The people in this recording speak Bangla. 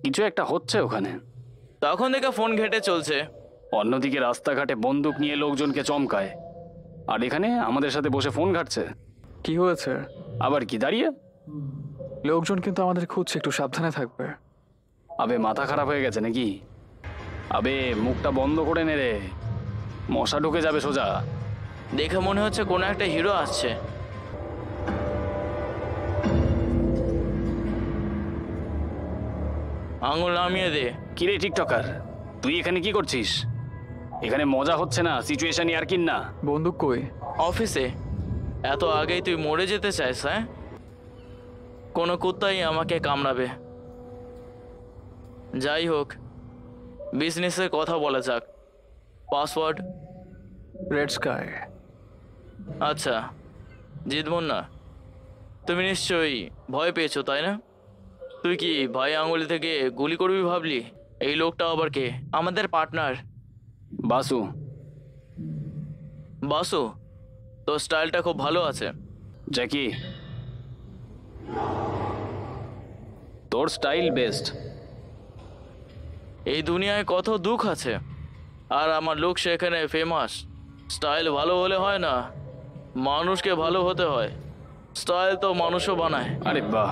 কিছু একটা হচ্ছে ওখানে। তখন থেকে ফোন ঘেটে চলছে। অন্যদিকে রাস্তাঘাটে বন্দুক নিয়ে লোকজনকে চমকায়, আর এখানে আমাদের সাথে বসে ফোন ঘাটছে। কি হয়েছে? আবার কি দাঁড়িয়ে? লোকজন কিন্তু আমাদের খুঁজছে, একটু সাবধানে থাকবে। আবে মাথা খারাপ হয়ে গেছে নাকি? আবে মুখটা বন্ধ করে নে রে, মশা ঢুকে যাবে সোজা। দেখে মনে হচ্ছে কোনো একটা হিরো আসছে। আঙুল নামিয়ে দে। কিরে টিকটকার, তুই এখানে কি করছিস? এখানে মজা হচ্ছে না, সিচুয়েশন আর কিন না। বন্দুক কই? অফিসে। এত আগেই তুই মরে যেতে চাইস? হ্যাঁ, কোনো কুত্তাই আমাকে কামড়াবে। যাই হোক, বিজনেসের কথা বলা যাক। পাসওয়ার্ড? Red sky. আচ্ছা, জিতবন না। তুমি নিশ্চয়ই ভয় পেয়েছো, তাই না? তুই কি ভাই আঙুলি থেকে গুলি করবি ভাবলি? এই লোকটা আবার কে? আমাদের পার্টনার বাসু। বাসু, তোর স্টাইলটা খুব ভালো আছে। জ্যাকি, তোর স্টাইল বেস্ট। এই দুনিয়ায় কত দুঃখ আছে, আর আমার লোক সেখানে ফেমাস। স্টাইল ভালো হলে হয় না, মানুষকে ভালো হতে হয়। স্টাইল তো মানুষও বানায়। আরে বাহ,